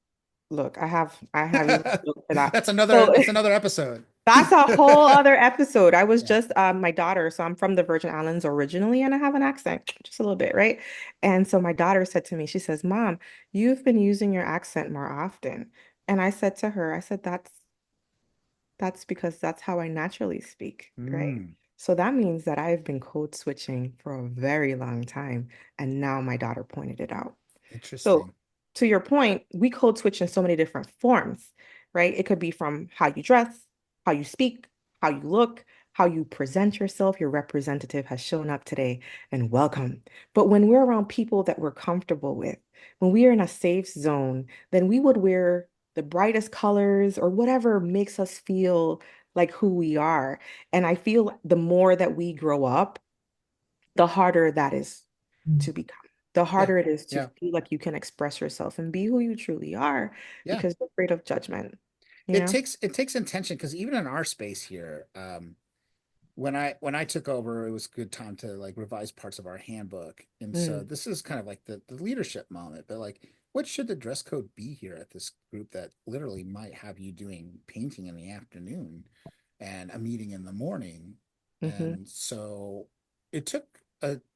Look, I have even a joke for that. That's another. So That's another episode. that's a whole other episode. I was Yeah. just my daughter, so I'm from the Virgin Islands originally, and I have an accent, just a little bit, right? And so my daughter said to me, she says, "Mom, you've been using your accent more often." And I said to her, I said, that's because that's how I naturally speak, right? Mm, So that means that I've been code switching for a very long time, and now my daughter pointed it out. So interesting. to your point, we code switch in so many different forms. right? It could be from how you dress, how you speak, how you look, how you present yourself. Your representative has shown up today and welcome. But when we're around people that we're comfortable with, when we are in a safe zone, then we would wear the brightest colors or whatever makes us feel like who we are. And I feel the more that we grow up, the harder that is to become. The Yeah. harder it is to Yeah. feel like you can express yourself and be who you truly are Yeah. because you're afraid of judgment, you know? It takes intention because even in our space here, when I took over, it was a good time to like revise parts of our handbook. And so Mm, this is kind of like the leadership moment, but like what should the dress code be here at this group that literally might have you doing painting in the afternoon and a meeting in the morning? hmm And so it took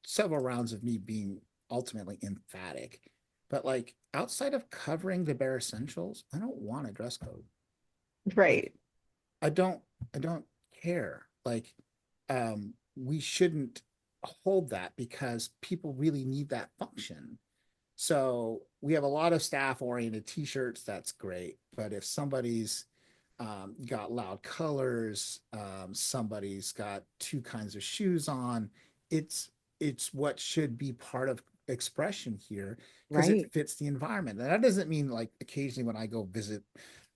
several rounds of me being ultimately emphatic. But like outside of covering the bare essentials, I don't want a dress code. Like Right. I don't I don't care. Like we shouldn't hold that because people really need that function. So we have a lot of staff oriented t-shirts, that's great. But if somebody's got loud colors, somebody's got two kinds of shoes on, it's it's what should be part of expression here because it Right. fits the environment. And that doesn't mean like occasionally when I go visit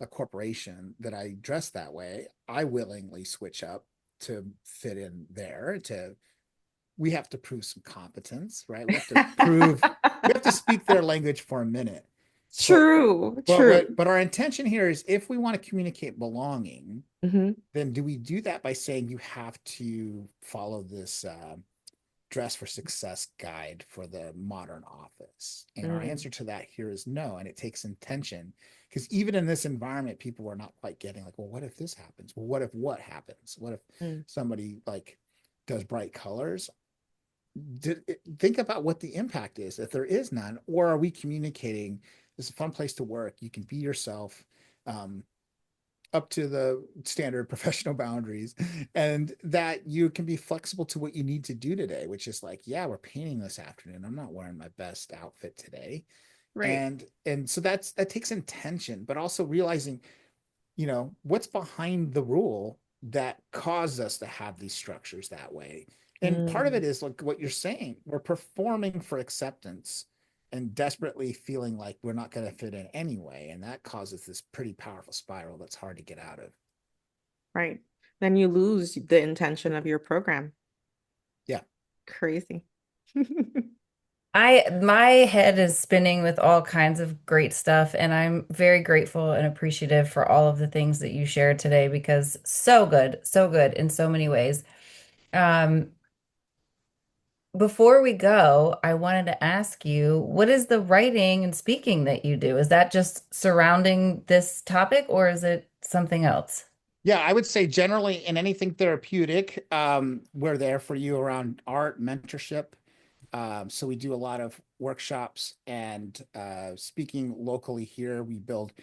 a corporation that I dress that way. I willingly switch up to fit in there. To We have to prove some competence, right? We have to speak their language for a minute. But True, true. but our intention here is if we want to communicate belonging, hmm then do we do that by saying you have to follow this dress for success guide for the modern office? And our Mm, answer to that here is no. And it takes intention because even in this environment, people are not quite getting like, well, what if this happens? Well, what happens? What if mm, somebody like does bright colors? Think about what the impact is if there is none, or are we communicating this is a fun place to work, you can be yourself, um, up to the standard professional boundaries, and that you can be flexible to what you need to do today, which is like, yeah, we're painting this afternoon, I'm not wearing my best outfit today. right. And so that takes intention, but also realizing, what's behind the rule that caused us to have these structures that way. And part of Mm, it is like what you're saying, we're performing for acceptance and desperately feeling like we're not going to fit in anyway, and that causes this pretty powerful spiral that's hard to get out of. right. Then you lose the intention of your program. Yeah. Crazy. My head is spinning with all kinds of great stuff, and I'm very grateful and appreciative for all of the things that you shared today because so good in so many ways. Um, Before we go, I wanted to ask you, what is the writing and speaking that you do? Is that just surrounding this topic or is it something else? Yeah, I would say generally in anything therapeutic, we're there for you around art, mentorship. So we do a lot of workshops and speaking locally here. We build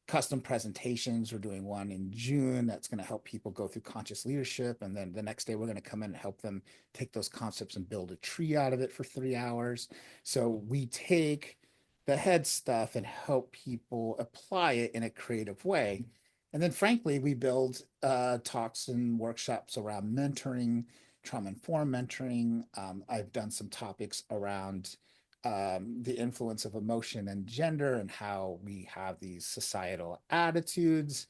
custom presentations. We're doing one in June that's going to help people go through conscious leadership. And then the next day, we're going to come in and help them take those concepts and build a tree out of it for 3 hours. So we take the head stuff and help people apply it in a creative way. And then, frankly, we build talks and workshops around mentoring, trauma-informed mentoring. I've done some topics around the influence of emotion and gender and how we have these societal attitudes.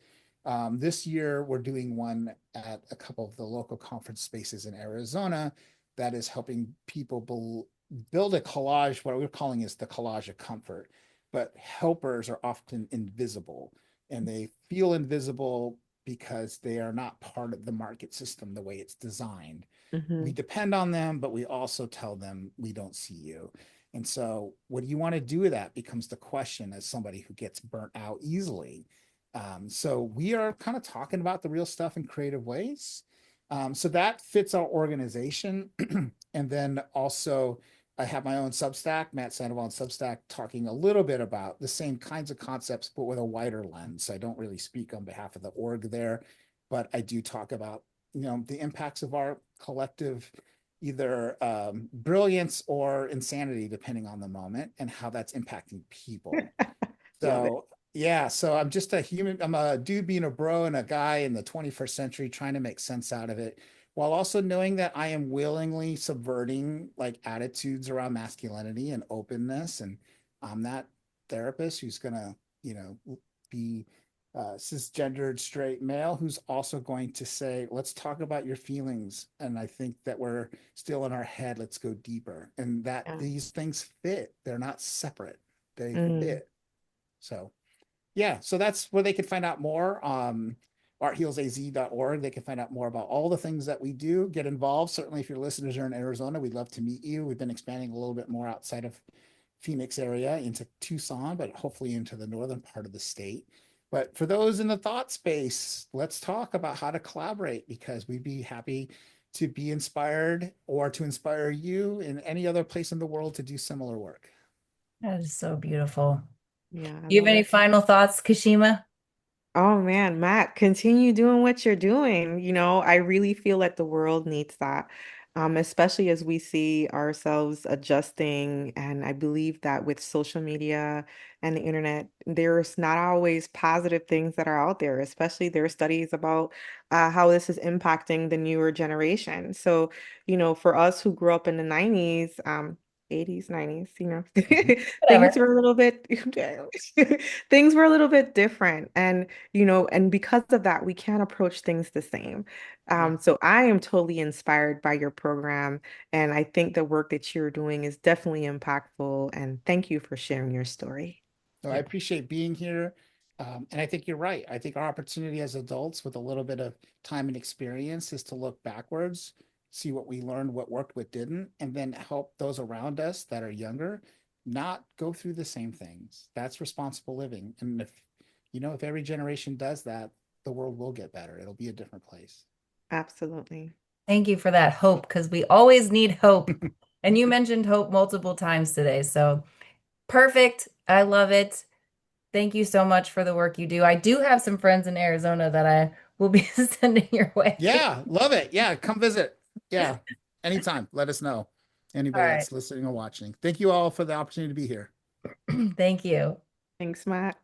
This year, we're doing one at a couple of the local conference spaces in Arizona that is helping people build a collage. What we're calling is the collage of comfort. But helpers are often invisible, and they feel invisible because they are not part of the market system the way it's designed. We hmm depend on them, but we also tell them we don't see you. And so, what do you want to do with that becomes the question as somebody who gets burnt out easily. So, we are kind of talking about the real stuff in creative ways. So, that fits our organization. And then also, I have my own Substack, Matt Sandoval on Substack, talking a little bit about the same kinds of concepts, but with a wider lens. I don't really speak on behalf of the org there, but I do talk about the impacts of our collective either brilliance or insanity depending on the moment and how that's impacting people. Love So it. Yeah, so I'm just a human. I'm a dude being a bro and a guy in the 21st century trying to make sense out of it, while also knowing that I am willingly subverting like attitudes around masculinity and openness. And I'm that therapist who's gonna, you know, be cisgendered straight male who's also going to say, let's talk about your feelings. And I think that we're still in our head. Let's go deeper. And that Yeah. these things fit. They're not separate. They Mm. fit. So yeah, so that's where they can find out more. Arthealsaz.org. They can find out more about all the things that we do. Get involved. Certainly, if your listeners are in Arizona, we'd love to meet you. We've been expanding a little bit more outside of Phoenix area into Tucson, but hopefully into the northern part of the state. But for those in the thought space, let's talk about how to collaborate because we'd be happy to be inspired or to inspire you in any other place in the world to do similar work. That is so beautiful. Yeah, I Do you have love any it. final thoughts, Kashima? Oh man, Matt, continue doing what you're doing. I really feel like the world needs that, especially as we see ourselves adjusting. And I believe that with social media and the internet, there's not always positive things that are out there, especially there are studies about how this is impacting the newer generation. So, for us who grew up in the 90s, 80s, 90s, Mhm. things Whatever. were a little bit things were a little bit different. And because of that, we can't approach things the same. Yeah. So I am totally inspired by your program, and I think the work that you're doing is definitely impactful. And thank you for sharing your story. So I appreciate being here. And I think you're right. I think our opportunity as adults with a little bit of time and experience is to look backwards, see what we learned, what worked, what didn't, and then help those around us that are younger not go through the same things. That's responsible living. And if every generation does that, the world will get better. It'll be a different place. Absolutely. Thank you for that hope because we always need hope. And you mentioned hope multiple times today. So perfect. I love it. Thank you so much for the work you do. I do have some friends in Arizona that I will be sending your way. Yeah, love it. Yeah, come visit. Yeah, anytime. Let us know. All Anybody right. that's listening or watching. Thank you all for the opportunity to be here. Thank you. Thanks, Matt.